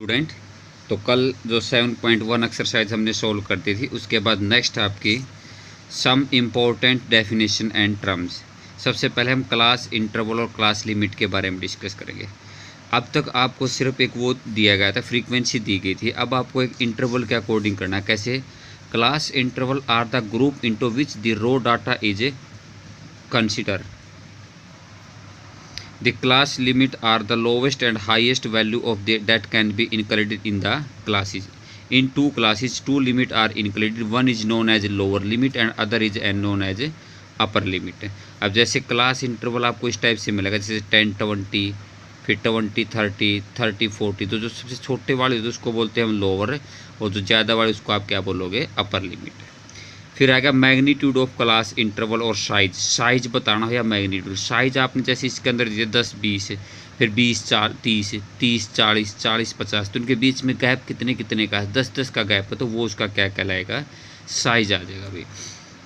Student, तो कल जो 7.1 एक्सरसाइज हमने सोल्व कर दी थी, उसके बाद नेक्स्ट आपकी some important definition and terms. सबसे पहले हम क्लास इंटरवल और क्लास लिमिट के बारे में डिस्कस करेंगे। अब तक आपको सिर्फ एक वो दिया गया था, फ्रीक्वेंसी दी गई थी। अब आपको एक इंटरवल के अकॉर्डिंग करना है। कैसे? Class interval are the group into which the raw data is a consider. The class limit are the lowest and highest value of that can be included in the classes. In two classes, two limit are included. One is known as lower limit and other is known as upper limit. अब जैसे class interval आपको इस type से मिलेगा, जैसे 10 20, फिर 20 30, 30 40। तो जो सबसे छोटे वाले तो उसको बोलते हैं हम लोअर, और जो ज़्यादा वाले उसको आप क्या बोलोगे? Upper limit. फिर आएगा मैग्नीट्यूड ऑफ क्लास इंटरवल और साइज। साइज बताना हो या मैग्नीट्यूड। साइज आपने जैसे इसके अंदर दिए 10 20, फिर 20 30, 30 40, 40 50, तो उनके बीच में गैप कितने कितने का है? 10 10 का गैप है, तो वो उसका क्या कहलाएगा? साइज आ जाएगा भाई।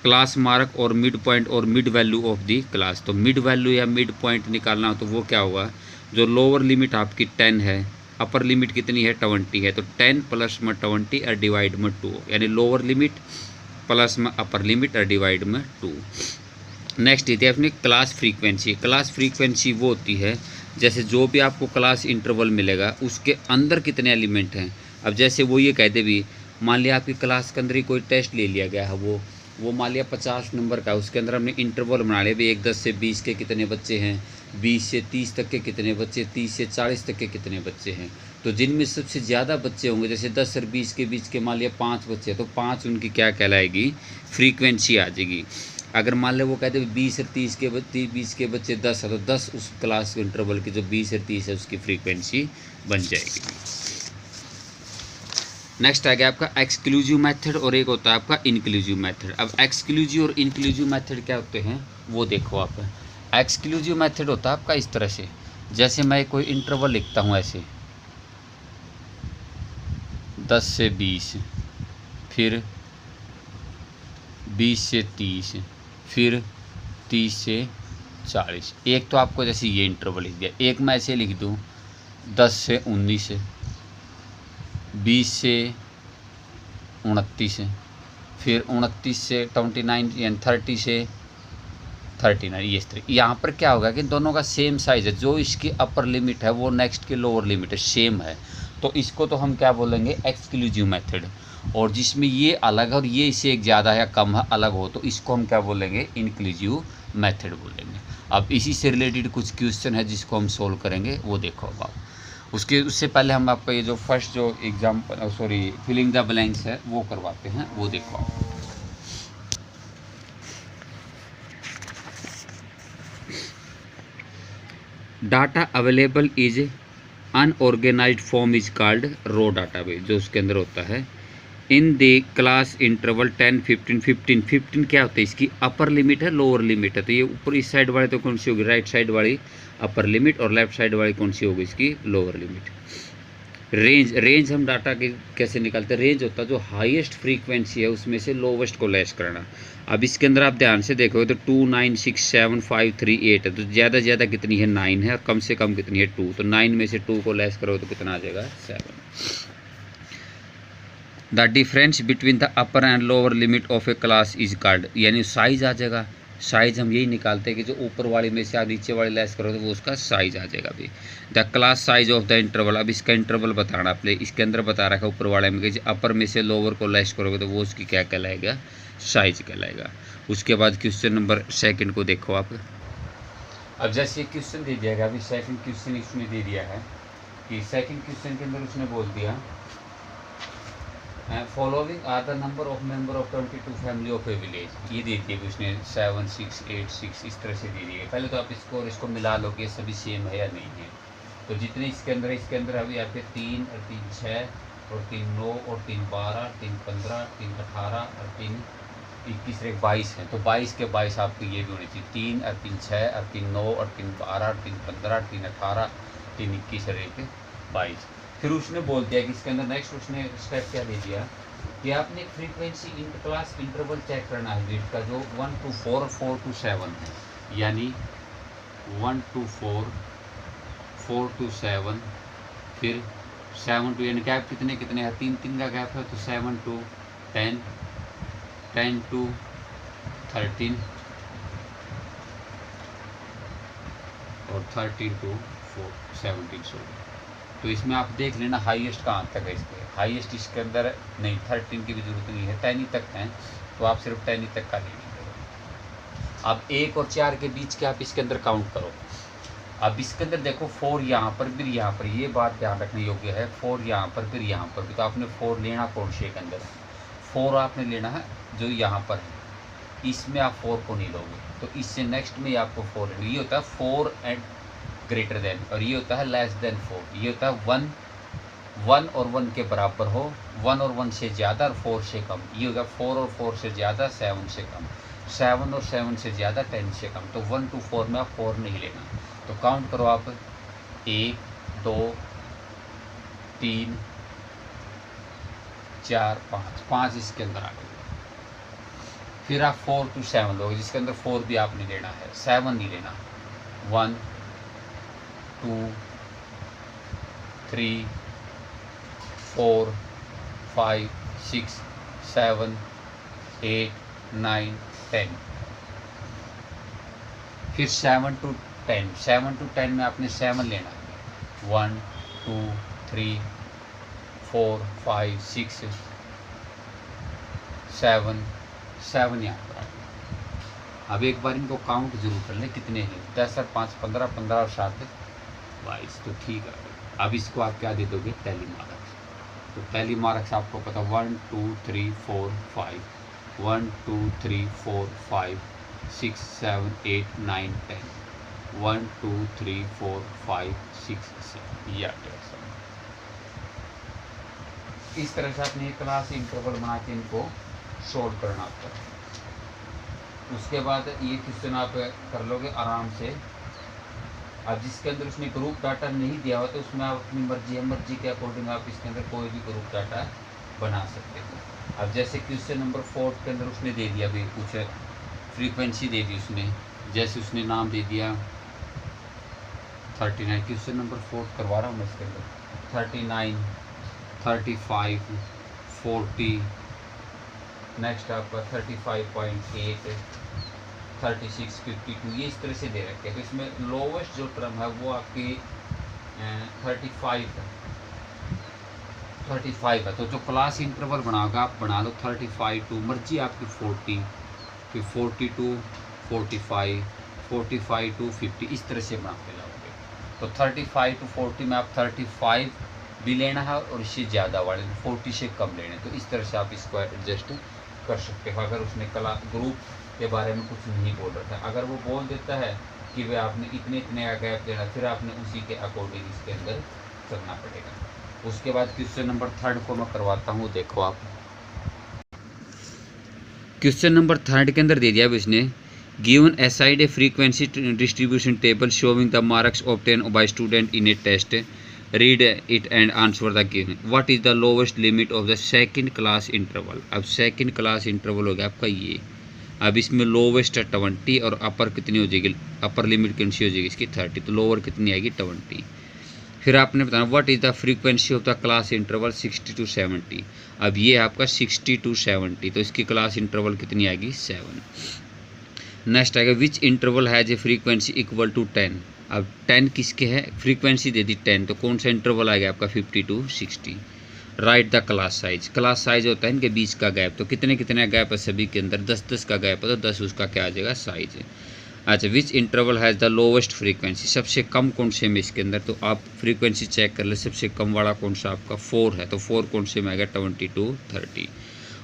क्लास मार्क और मिड पॉइंट और mid value of the class. तो मिड वैल्यू या मिड पॉइंट निकालना हो तो वो क्या होगा? जो लोअर लिमिट आपकी 10 है, अपर लिमिट कितनी है? 20 है, तो 10 प्लस में 20 और डिवाइड में 2, यानी लोअर लिमिट प्लस में अपर लिमिट और डिवाइड में 2। नेक्स्ट ये अपनी क्लास फ्रीक्वेंसी। क्लास फ्रीक्वेंसी वो होती है जैसे जो भी आपको क्लास इंटरवल मिलेगा उसके अंदर कितने एलिमेंट हैं। अब जैसे वो ये कहते भी, मान लिया आपकी क्लास के अंदर ही कोई टेस्ट ले लिया गया है, वो मान लिया 50 नंबर का, उसके अंदर हमने इंटरवल बना लिया भाई 1 10 से 20 के कितने बच्चे हैं, 20 से 30 तक के कितने बच्चे, 30 से 40 तक के कितने बच्चे हैं। तो जिनमें सबसे ज़्यादा बच्चे होंगे, जैसे 10 और 20 के बीच के मान लिया 5 बच्चे, तो 5 उनकी क्या कहलाएगी? फ्रीक्वेंसी आ जाएगी। अगर मान लिया वो कहते हैं 20 और 30 के 20 के बच्चे 10 है, तो 10 उस क्लास इंटरवल की जो 20 और 30 है उसकी फ्रीक्वेंसी बन जाएगी। नेक्स्ट आ गया आपका एक्सक्लूसिव मेथड और एक होता है आपका इंक्लूसिव मेथड। अब एक्सक्लूसिव और इंक्लूसिव मेथड क्या होते हैं वो देखो आप। एक्सक्लूसिव मेथड होता है आपका इस तरह से, जैसे मैं कोई इंटरवल लिखता हूँ ऐसे 10 से 20, फिर 20 से 30, फिर 30 से 40। एक तो आपको जैसे ये इंटरवल लिख दिया। एक मैं ऐसे लिख दूँ 10 से 19, 20 से 29, फिर 29 से 29 यानी 30 से 39। ये इस तरह यहाँ पर क्या होगा कि दोनों का सेम साइज़ है। जो इसकी अपर लिमिट है वो नेक्स्ट की लोअर लिमिट है, सेम है, तो इसको तो हम क्या बोलेंगे? Exclusive method. और जिसमें ये अलग है और ये इससे एक ज़्यादा या कम है अलग हो, तो इसको हम क्या बोलेंगे? इंक्लूसिव मेथड बोलेंगे। अब इसी से रिलेटेड कुछ क्वेश्चन है जिसको हम सोल्व करेंगे, वो देखो अब आप। उससे पहले हम आपका ये जो फर्स्ट जो एग्जाम्पल फिलिंग द ब्लैंक्स है वो करवाते हैं, वो देखो आप। Data available is unorganised form is called raw database, जो उसके अंदर होता है। इन द क्लास इंटरवल 10 15 15 15 क्या होता है? इसकी अपर लिमिट है, लोअर लिमिट है। तो ये ऊपर इस साइड वाले तो कौन सी होगी? राइट साइड वाली अपर लिमिट, और लेफ्ट साइड वाली कौन सी होगी? इसकी लोअर लिमिट। रेंज हम डाटा की कैसे निकालते हैं? रेंज होता है जो हाईएस्ट फ्रीक्वेंसी है उसमें से लोवेस्ट को लेस करना। अब इसके अंदर आप ध्यान से देखोगे तो 2 9 6 7 5 3 8 है, तो ज़्यादा से ज़्यादा कितनी है? 9 है, और कम से कम कितनी है? 2। तो 9 में से 2 को लेस करो तो कितना आ जाएगा? 7। The difference between the upper and lower limit of A class is called, यानी साइज आ जाएगा। साइज हम यही निकालते हैं कि जो ऊपर वाली में से आप नीचे वाली लेस करो तो वो उसका साइज आ जाएगा भी। The class size of the interval. अब इसका इंटरवल बताना आपने, इसके अंदर बता रखा है ऊपर वाले में कि अपर में से लोअर को लेस करोगे तो वो उसकी क्या कहलाएगा? साइज कहलाएगा। उसके बाद क्वेश्चन नंबर 2 को देखो आप। अब जैसे क्वेश्चन दे दिया गया, अभी सेकंड क्वेश्चन इसने दे दिया है कि सेकंड क्वेश्चन के अंदर उसने बोल दिया following are the number of member of 22 family of a village. ये दे दिए उसने 7 6 8 6 इस तरह से दे दिए। पहले तो आप इसको मिला लो कि सभी सेम है या नहीं है। तो जितने इसके अंदर अभी आपके 3 और 3 6 और 3 9 और 3 12 3 15 3 18 और 3 21 और 22 है। तो 22 के 22 आपको ये भी होनी चाहिए। 3 और 3 6 और 3 9 और 3 12 और 3 15 3 18 3 21 और 1 22। फिर उसने बोल दिया कि इसके अंदर नेक्स्ट उसने स्टेप क्या दे दिया कि आपने फ्रीक्वेंसी क्लास इंटरवल चेक करना है बिट का, जो 1 to 4 4 to 7 है, यानी 1 to 4 4 to 7, फिर 7 to, यानी गैप कितने कितने हैं, 3 3 का गैप है, तो 7 to 10, 10 to 13 और 13 to 17। सो तो इसमें आप देख लेना हाईएस्ट कहाँ तक है, इसके हाईएस्ट इसके अंदर नहीं, 13 की भी जरूरत नहीं है, 10 ही तक हैं, तो आप सिर्फ 10 ही तक का ले लीजिए। अब 1 और 4 के बीच के आप इसके अंदर काउंट करो। अब इसके अंदर देखो 4 यहाँ पर फिर यहाँ पर, ये बात ध्यान रखने योग्य है, 4 यहाँ पर फिर यहाँ पर भी, तो आपने 4 लेना कौन से के अंदर, 4 आपने लेना है जो यहाँ पर है, इसमें आप 4 को नहीं लोगे, तो इससे नेक्स्ट में आपको 4 लेना। ये होता है 4 एंड ग्रेटर देन, और ये होता है लेस देन 4। ये होता है 1 और 1 के बराबर हो, 1 और 1 से ज़्यादा और 4 से कम। ये होगा 4 और 4 से ज़्यादा, 7 से कम, 7 और 7 से ज़्यादा, 10 से कम। तो 1 to 4 में आप 4 नहीं लेना। तो काउंट करो आप, 1 2 3 4 5 इसके अंदर आ गए। फिर आप 4 to 7 लोगे, जिसके अंदर 4 भी आपने लेना है, 7 नहीं लेना। 1 2 3 4 5 6 7 8 9 10। फिर 7 to 10, 7 to 10 में आपने 7 लेना है। 1 2 3 4 5 6 7 यहाँ पर। अब एक बार इनको काउंट जरूर कर लें कितने हैं, 10 और 5 15, 15 और 7 22, तो ठीक है। अब इसको आप क्या दे दोगे, टैली मार्क्स। तो टैली मार्क्स आपको पता 1 2 3 4 5, 1 2 3 4 5 6 7 8 9 10, 1 2 3 4 5 6 7, ये आपके इस तरह से आपने क्लास इंटरवल बना के इनको सोल्व करना होता है। उसके बाद ये क्वेश्चन आप कर लोगे आराम से। अब जिसके अंदर उसने ग्रुप डाटा नहीं दिया हो तो उसमें आप अपनी मर्जी के अकॉर्डिंग आप इसके अंदर कोई भी ग्रुप डाटा बना सकते हो। अब जैसे क्वेश्चन नंबर 4 के अंदर उसने दे दिया भाई कुछ फ्रीक्वेंसी दे दी उसने, जैसे उसने नाम दे दिया 39, क्वेश्चन नंबर 4 करवा रहा हूँ मैं इसके अंदर, 39 35 40, नेक्स्ट आपका 35.8 36 52, ये इस तरह से दे रखे हैं। तो इसमें लोवेस्ट जो टर्म है वो आपकी 35 है। तो जो क्लास इंटरवल बनाओगे आप बना लो 35 टू मर्जी आपकी 40, फिर 42 45 45 टू 50, इस तरह से बना के लाओगे। तो 35 टू 40 में आप 35 भी लेना है और इससे ज़्यादा वाले 40 से कम लेने, तो इस तरह से आप इसको एडजस्ट कर सकते हो। अगर उसने ग्रुप के बारे में कुछ नहीं बोल रहा था, अगर वो बोल देता है कि भाई आपने इतने इतने का गैप देना, फिर आपने उसी के अकॉर्डिंग इसके अंदर चलना पड़ेगा। उसके बाद क्वेश्चन नंबर 3 को मैं करवाता हूँ, देखो आप क्वेश्चन नंबर 3 के अंदर दे दिया इसने, given aside a frequency distribution table showing the marks obtain by student in a test, read it and answer the given, what is the lowest limit of the second class interval. अब second class interval हो गया आपका ये। अब इसमें lowest है 20 और अपर कितनी हो जाएगी, अपर लिमिट कौन सी हो जाएगी इसकी 30, तो लोअर कितनी आएगी 20। फिर आपने बताना what is the frequency of the class interval 60 to 70। अब ये आपका 60 to 70, तो इसकी क्लास इंटरवल कितनी आएगी 7। नेक्स्ट आएगा which interval has a frequency equal to 10। अब 10 किसके है, फ्रीक्वेंसी दे दी 10, तो कौन सा इंटरवल आएगा आपका 50 to 60। Right the class size, class size होता है इनके बीच का गैप, तो कितने कितने गैप है सभी के अंदर, 10-10 का गैप है, तो 10 उसका क्या आ जाएगा साइज है। अच्छा which interval has the lowest frequency, सबसे कम कौन से में इसके अंदर, तो आप फ्रीक्वेंसी चेक कर ले, सबसे कम वाला कौन सा आपका 4 है, तो 4 कौन से में आएगा 20 to 30।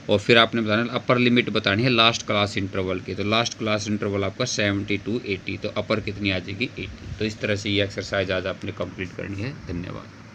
और फिर आपने बताना अपर लिमिट बतानी है लास्ट क्लास इंटरवल की, तो लास्ट क्लास इंटरवल आपका 70 to 80, तो अपर कितनी आ जाएगी 80। तो इस तरह से ये एक्सरसाइज आज आपने कंप्लीट करनी है। धन्यवाद।